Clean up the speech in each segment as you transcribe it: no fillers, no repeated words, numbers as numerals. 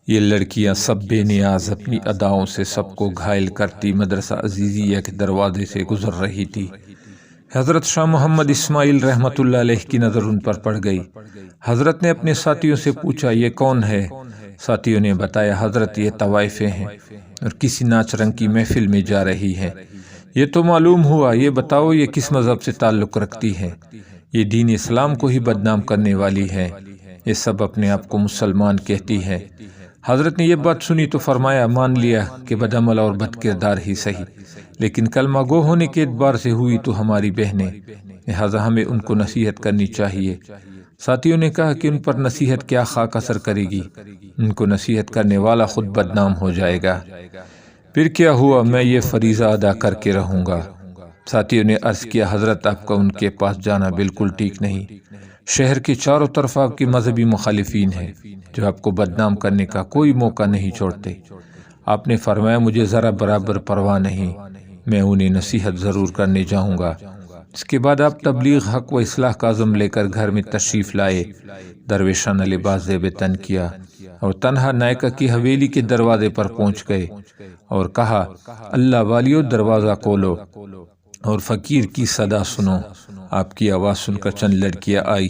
یہ لڑکیاں سب بے نیاز اپنی اداؤں سے سب کو گھائل کرتی مدرسہ عزیزیہ کے دروازے سے گزر رہی تھی۔ حضرت شاہ محمد اسماعیل رحمۃ اللہ علیہ کی نظر ان پر پڑ گئی۔ حضرت نے اپنے ساتھیوں سے پوچھا، یہ کون ہے؟ ساتھیوں نے بتایا، حضرت یہ طوائفیں ہیں اور کسی ناچ رنگ کی محفل میں جا رہی ہیں۔ یہ تو معلوم ہوا، یہ بتاؤ یہ کس مذہب سے تعلق رکھتی ہے؟ یہ دین اسلام کو ہی بدنام کرنے والی ہے۔ یہ سب اپنے آپ کو مسلمان کہتی ہے۔ حضرت نے یہ بات سنی تو فرمایا، مان لیا کہ بدعمل اور بد کردار ہی صحیح، لیکن کلمہ گو ہونے کے اعتبار سے ہوئی تو ہماری بہنیں، لہٰذا ہمیں ان کو نصیحت کرنی چاہیے۔ ساتھیوں نے کہا کہ ان پر نصیحت کیا خاک اثر کرے گی، ان کو نصیحت کرنے والا خود بدنام ہو جائے گا۔ پھر کیا ہوا؟ میں یہ فریضہ ادا کر کے رہوں گا۔ ساتھیوں نے عرض کیا، حضرت آپ کا ان کے پاس جانا بالکل ٹھیک نہیں۔ شہر کے چاروں طرف آپ کے مذہبی مخالفین ہیں جو آپ کو بدنام کرنے کا کوئی موقع نہیں چھوڑتے۔ آپ نے فرمایا، مجھے ذرا برابر پرواہ نہیں، میں انہیں نصیحت ضرور کرنے جاؤں گا۔ اس کے بعد آپ تبلیغ حق و اصلاح کا عزم لے کر گھر میں تشریف لائے، درویشانہ لباس زیب تن کیا اور تنہا نائکہ کی حویلی کے دروازے پر پہنچ گئے اور کہا، اللہ والیو دروازہ کھولو اور فقیر کی صدا سنو۔ آپ کی آواز سن کر چند لڑکیاں آئی،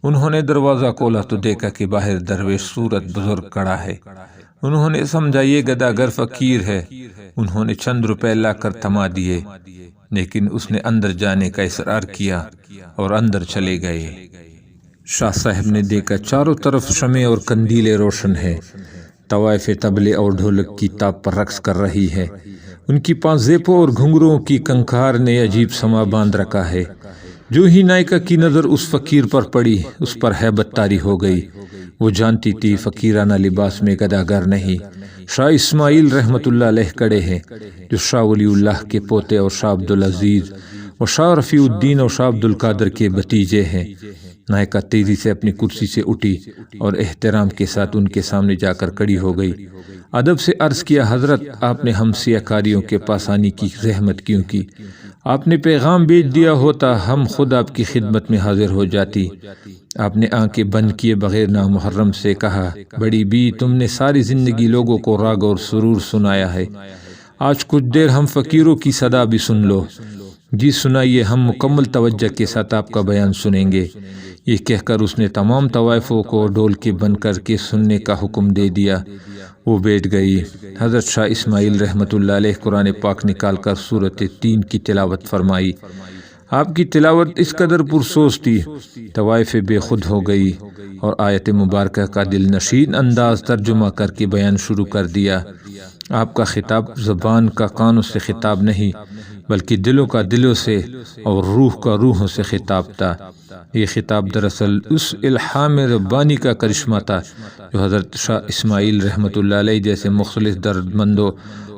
انہوں نے دروازہ کھولا تو دیکھا کہ باہر درویش صورت بزرگ کھڑا ہے۔ انہوں نے سمجھا یہ گداگر فقیر ہے، انہوں نے چند روپے لا کر تھما دیے، لیکن اس نے اندر جانے کا اصرار کیا اور اندر چلے گئے۔ شاہ صاحب نے دیکھا چاروں طرف شمع اور قندیلیں روشن ہیں، طوائف طبلے اور ڈھولک کی تاب پر رقص کر رہی ہے۔ ان کی پانزیبوں اور گھنگروں کی کنکھار نے عجیب سما باندھ رکھا ہے۔ جو ہی نائکہ کی نظر اس فقیر پر پڑی، اس پر ہیبت طاری ہو گئی۔ وہ جانتی تھی فقیرانہ لباس میں گداگر نہیں، شاہ اسماعیل رحمۃ اللہ علیہ کڑے ہیں، جو شاہ ولی اللہ کے پوتے اور شاہ عبدالعزیز اور شاہ رفیع الدین اور شاہ عبدالقادر کے بھتیجے ہیں۔ نائکہ تیزی سے اپنی کرسی سے اٹھی اور احترام کے ساتھ ان کے سامنے جا کر کھڑی ہو گئی۔ ادب سے عرض کیا، حضرت آپ نے ہم سیاہ کاریوں کے پاس آنے کی زحمت کیوں کی؟ آپ نے پیغام بھیج دیا ہوتا، ہم خود آپ کی خدمت میں حاضر ہو جاتی۔ آپ نے آنکھیں بند کیے بغیر نامحرم سے کہا، بڑی بی، تم نے ساری زندگی لوگوں کو راگ اور سرور سنایا ہے، آج کچھ دیر ہم فقیروں کی صدا بھی سن لو۔ جی سنائیے، ہم مکمل توجہ کے ساتھ آپ کا بیان سنیں گے۔ یہ کہہ کر اس نے تمام طوائفوں کو ڈول کے بند کر کے سننے کا حکم دے دیا۔ وہ بیٹھ گئی۔ حضرت شاہ اسماعیل رحمۃ اللہ علیہ قرآن پاک نکال کر سورۃ 3 کی تلاوت فرمائی۔ آپ کی تلاوت اس قدر پرسوز تھی، طوائف بے خود ہو گئی اور آیت مبارکہ کا دل نشین انداز ترجمہ کر کے بیان شروع کر دیا۔ آپ کا خطاب زبان کا کانوں سے خطاب نہیں، بلکہ دلوں کا دلوں سے اور روح کا روحوں سے خطاب تھا۔ یہ خطاب دراصل اس الہام ربانی کا کرشمہ تھا جو حضرت شاہ اسماعیل رحمۃ اللہ علیہ جیسے مخلص درد مندوں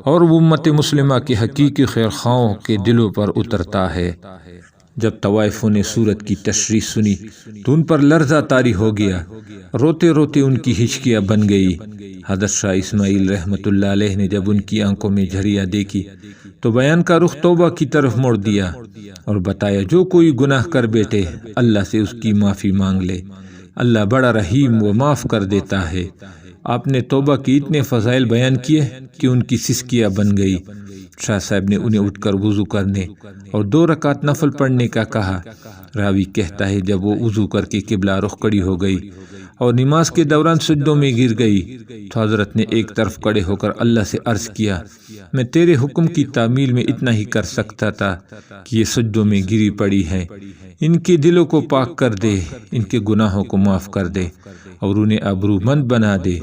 اور امت مسلمہ کے حقیقی خیرخواہوں کے دلوں پر اترتا ہے۔ جب طوائفوں نے سورت کی تشریح سنی تو ان پر لرزہ طاری ہو گیا، روتے روتے ان کی ہچکیاں بن گئی۔ حضرت شاہ اسماعیل رحمۃ اللہ علیہ نے جب ان کی آنکھوں میں جھریاں دیکھی تو بیان کا رخ توبہ کی طرف موڑ دیا اور بتایا، جو کوئی گناہ کر بیٹھے اللہ سے اس کی معافی مانگ لے، اللہ بڑا رحیم و معاف کر دیتا ہے۔ آپ نے توبہ کی اتنے فضائل بیان کیے کہ ان کی سسکیاں بن گئی۔ شاہ صاحب نے انہیں اٹھ کر وضو کرنے اور 2 رکعت نفل پڑھنے کا کہا۔ راوی کہتا ہے، جب وہ وضو کر کے قبلہ رخ کھڑی ہو گئی اور نماز کے دوران سجدوں میں گر گئی تو حضرت نے ایک طرف کھڑے ہو کر اللہ سے عرض کیا، میں تیرے حکم کی تعمیل میں اتنا ہی کر سکتا تھا کہ یہ سجدوں میں گری پڑی ہیں، ان کے دلوں کو پاک کر دے، ان کے گناہوں کو معاف کر دے اور انہیں ابرو مند بنا دے،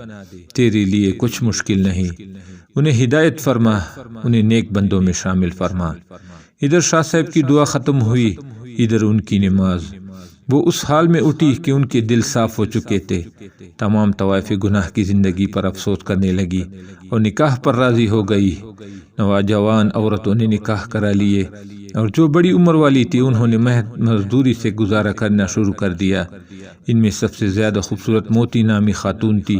تیرے لیے کچھ مشکل نہیں، انہیں ہدایت فرما، انہیں نیک بندوں میں شامل فرما۔ ادھر شاہ صاحب کی دعا ختم ہوئی، ادھر ان کی نماز۔ وہ اس حال میں اٹھی کہ ان کے دل صاف ہو چکے تھے۔ تمام طوائف گناہ کی زندگی پر افسوس کرنے لگی اور نکاح پر راضی ہو گئی۔ نوجوان عورتوں نے نکاح کرا لیے اور جو بڑی عمر والی تھی انہوں نے محض مزدوری سے گزارا کرنا شروع کر دیا۔ ان میں سب سے زیادہ خوبصورت موتی نامی خاتون تھی۔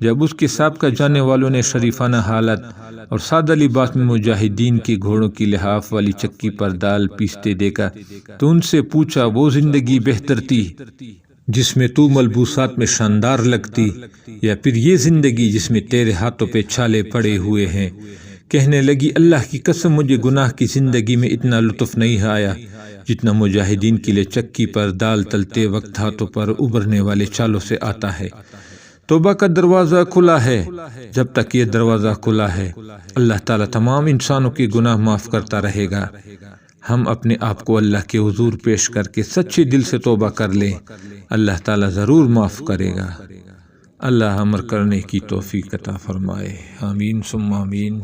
جب اس کے سابقہ جانے والوں نے شریفانہ حالت اور سادہ لباس میں مجاہدین کے گھوڑوں کی لحاف والی چکی پر دال پیستے دیکھا تو ان سے پوچھا، وہ زندگی بہتر تھی جس میں تو ملبوسات میں شاندار لگتی، یا پھر یہ زندگی جس میں تیرے ہاتھوں پہ چھالے پڑے ہوئے ہیں۔ کہنے لگی اللہ کی قسم مجھے گناہ کی زندگی میں اتنا لطف نہیں آیا جتنا مجاہدین کے لیے چکی پر دال تلتے وقت ہاتھوں پر ابھرنے والے چھالوں سے آتا ہے۔ توبہ کا دروازہ کھلا ہے۔ جب تک یہ دروازہ کھلا ہے اللہ تعالیٰ تمام انسانوں کے گناہ معاف کرتا رہے گا۔ ہم اپنے آپ کو اللہ کے حضور پیش کر کے سچے دل سے توبہ کر لیں، اللہ تعالیٰ ضرور معاف کرے گا۔ اللہ عمل کرنے کی توفیق عطا فرمائے، آمین ثم آمین۔